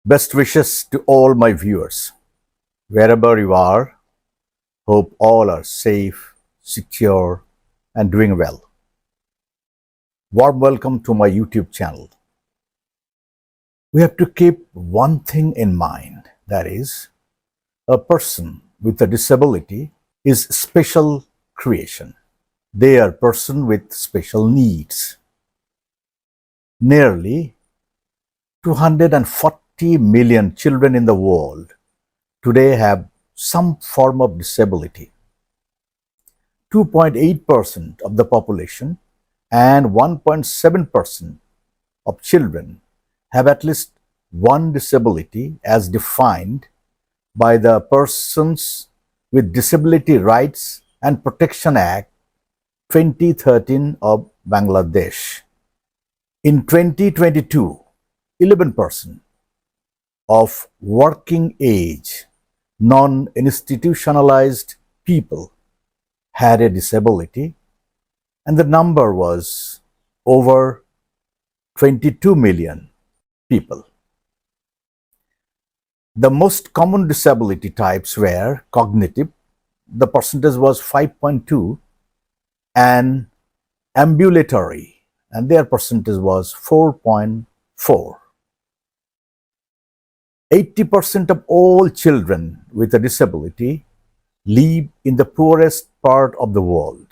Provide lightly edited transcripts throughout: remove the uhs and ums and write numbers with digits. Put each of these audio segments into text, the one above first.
Best wishes to all my viewers, wherever you are. Hope all are safe, secure, and doing well. Warm welcome to my YouTube channel. We have to keep one thing in mind, that is, a person with a disability is special creation. They are a person with special needs. Nearly 240 million children in the world today have some form of disability. 2.8% of the population and 1.7% of children have at least one disability as defined by the Persons with Disability Rights and Protection Act 2013 of Bangladesh. In 2022, 11% of working age, non-institutionalized people had a disability, and the number was over 22 million people. The most common disability types were cognitive, the percentage was 5.2, and ambulatory, and their percentage was 4.4. 80% of all children with a disability live in the poorest part of the world.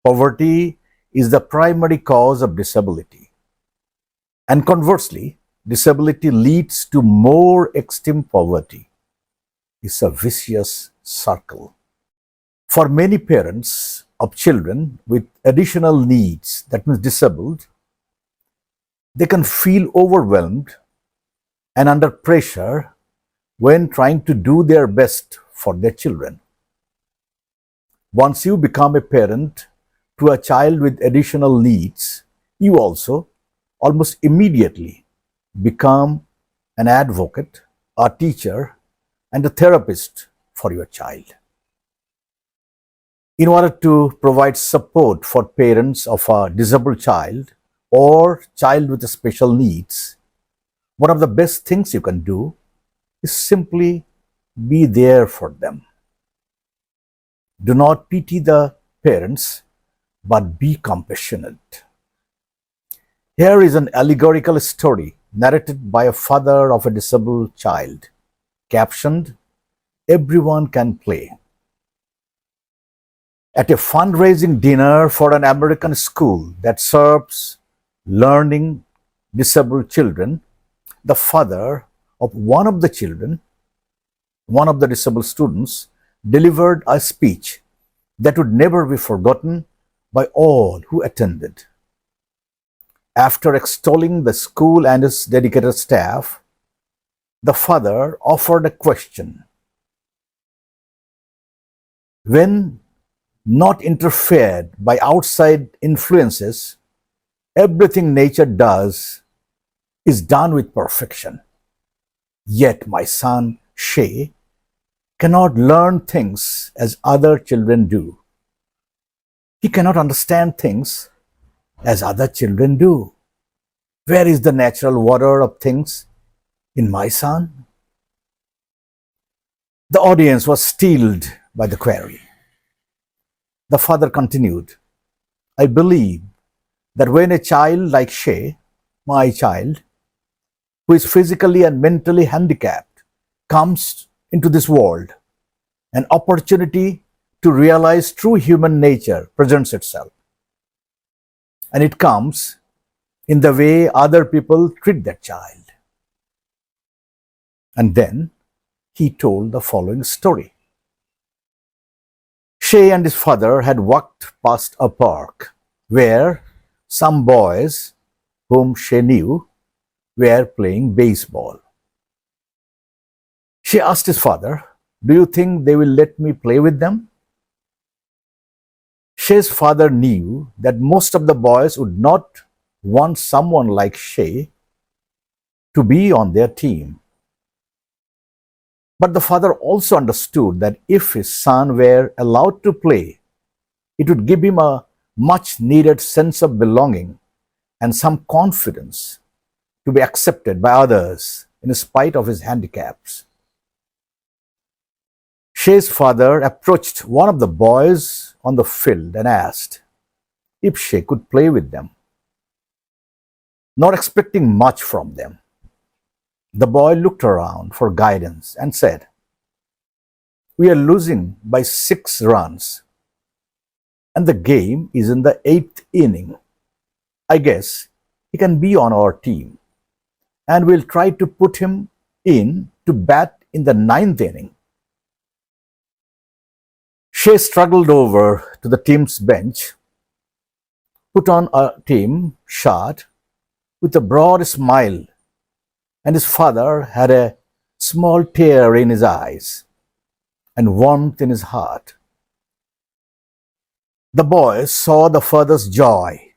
Poverty is the primary cause of disability. And conversely, disability leads to more extreme poverty. It's a vicious circle. For many parents of children with additional needs, that means disabled, they can feel overwhelmed and under pressure when trying to do their best for their children. Once you become a parent to a child with additional needs, you also almost immediately become an advocate, a teacher, and a therapist for your child. In order to provide support for parents of a disabled child or child with special needs, one of the best things you can do is simply be there for them. Do not pity the parents, but be compassionate. Here is an allegorical story narrated by a father of a disabled child, captioned, "Everyone can play." At a fundraising dinner for an American school that serves learning disabled children, the father of one of the children, one of the disabled students, delivered a speech that would never be forgotten by all who attended. After extolling the school and its dedicated staff, the father offered a question. When not interfered by outside influences, everything nature does is done with perfection. Yet my son, Shay, cannot learn things as other children do. He cannot understand things as other children do. Where is the natural order of things in my son? The audience was stilled by the query. The father continued, "I believe that when a child like Shay, my child, who is physically and mentally handicapped, comes into this world, an opportunity to realize true human nature presents itself. And it comes in the way other people treat that child." And then he told the following story. Shay and his father had walked past a park where some boys whom Shay knew were playing baseball. Shay asked his father, "Do you think they will let me play with them?" Shay's father knew that most of the boys would not want someone like Shay to be on their team. But the father also understood that if his son were allowed to play, it would give him a much needed sense of belonging and some confidence to be accepted by others in spite of his handicaps. Shay's father approached one of the boys on the field and asked if Shay could play with them, not expecting much from them. The boy looked around for guidance and said, "We are losing by 6 runs, and the game is in the 8th inning. I guess he can be on our team, and we'll try to put him in to bat in the 9th inning." Shay struggled over to the team's bench, put on a team shirt with a broad smile, and his father had a small tear in his eyes and warmth in his heart. The boy saw the father's joy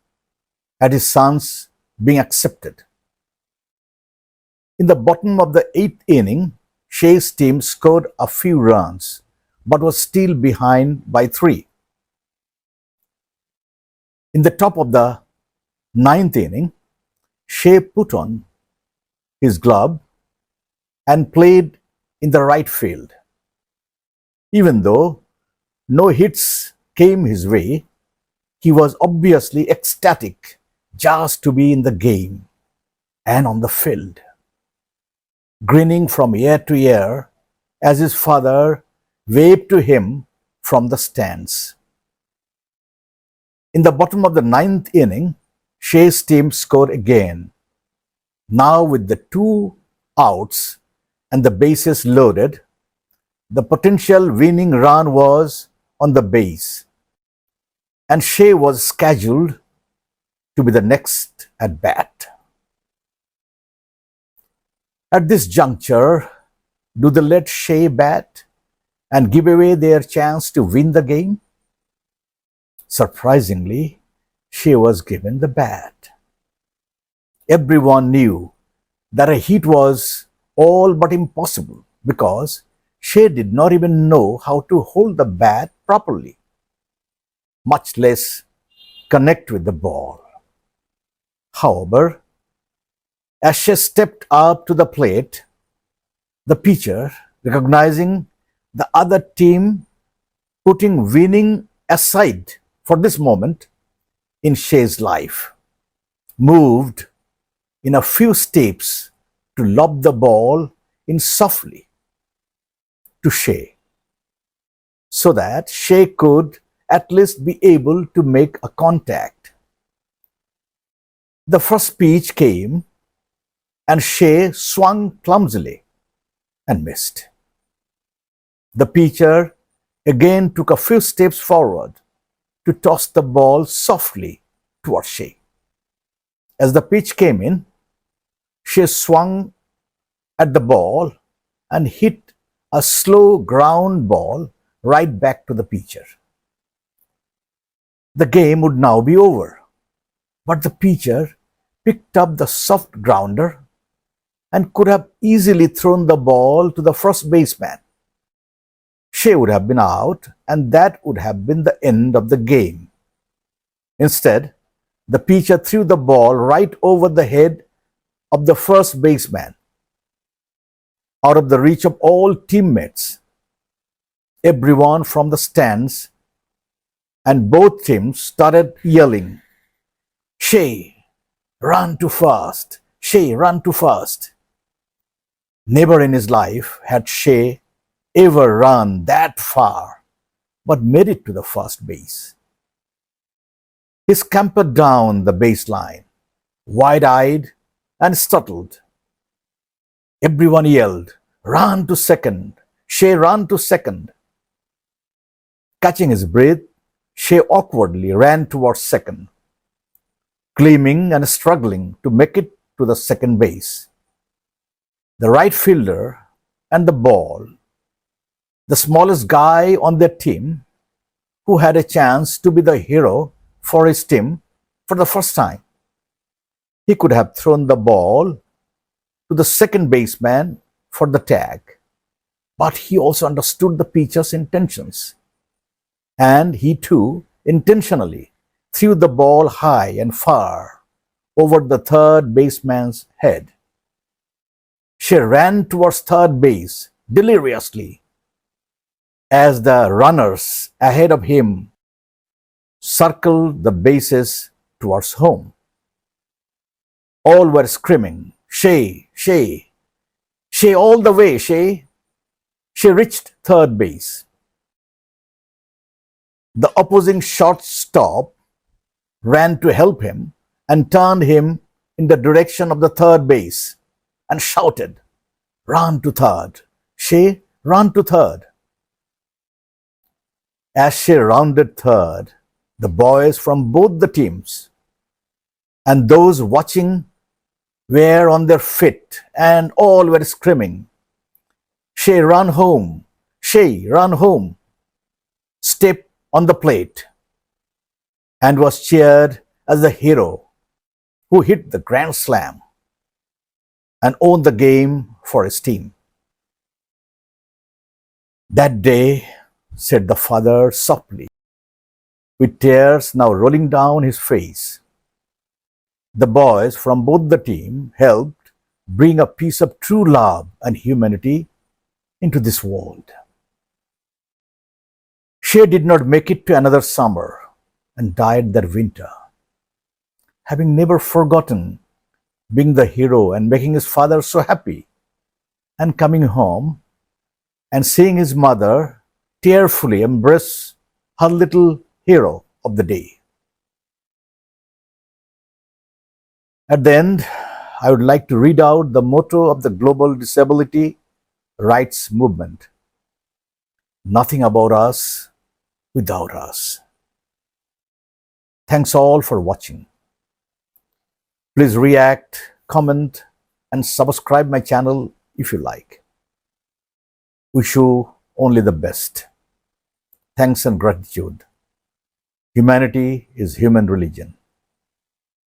at his son's being accepted. In the bottom of the 8th inning, Shay's team scored a few runs but was still behind by 3. In the top of the 9th inning, Shay put on his glove and played in the right field. Even though no hits came his way, he was obviously ecstatic just to be in the game and on the field, grinning from ear to ear as his father waved to him from the stands. In the bottom of the 9th inning, Shay's team scored again. Now with the 2 outs and the bases loaded, the potential winning run was on the base, and Shay was scheduled to be the next at bat. At this juncture, do they let Shay bat and give away their chance to win the game? Surprisingly, Shay was given the bat. Everyone knew that a hit was all but impossible because Shay did not even know how to hold the bat properly, much less connect with the ball. However, as Shay stepped up to the plate, the pitcher, recognizing the other team putting winning aside for this moment in Shay's life, moved in a few steps to lob the ball in softly to Shay, so that Shay could at least be able to make a contact. The first pitch came and Shay swung clumsily and missed. The pitcher again took a few steps forward to toss the ball softly towards Shay. As the pitch came in, Shay swung at the ball and hit a slow ground ball right back to the pitcher. The game would now be over, but the pitcher picked up the soft grounder and could have easily thrown the ball to the first baseman. Shay would have been out, and that would have been the end of the game. Instead, the pitcher threw the ball right over the head of the first baseman, out of the reach of all teammates. Everyone from the stands and both teams started yelling, "Shay, run too fast! Shay, run too fast!" Never in his life had Shay ever run that far, but made it to the first base. He scampered down the baseline, wide-eyed and startled. Everyone yelled, "Run to second! Shay, run to second!" Catching his breath, Shay awkwardly ran towards second, gleaming and struggling to make it to the second base. The right fielder and the ball, the smallest guy on their team, who had a chance to be the hero for his team for the first time. He could have thrown the ball to the second baseman for the tag, but he also understood the pitcher's intentions, and he too intentionally threw the ball high and far over the third baseman's head. She ran towards third base deliriously as the runners ahead of him circled the bases towards home. All were screaming, Shay, Shay, Shay all the way, Shay. She reached third base. The opposing shortstop ran to help him and turned him in the direction of the third base and shouted, Run to third. Shay, run to third. As she rounded third, the boys from both the teams and those watching were on their feet and all were screaming, Shay, run home. Shay, run home. Step on the plate, and was cheered as the hero who hit the grand slam and won the game for his team. That day, said the father softly, with tears now rolling down his face, the boys from both the team helped bring a piece of true love and humanity into this world. She did not make it to another summer and died that winter, having never forgotten being the hero and making his father so happy, and coming home and seeing his mother tearfully embrace her little hero of the day. At the end, I would like to read out the motto of the Global Disability Rights Movement: Nothing about us without us. Thanks all for watching. Please react, comment, and subscribe my channel if you like. Wish you only the best. Thanks and gratitude. Humanity is human religion.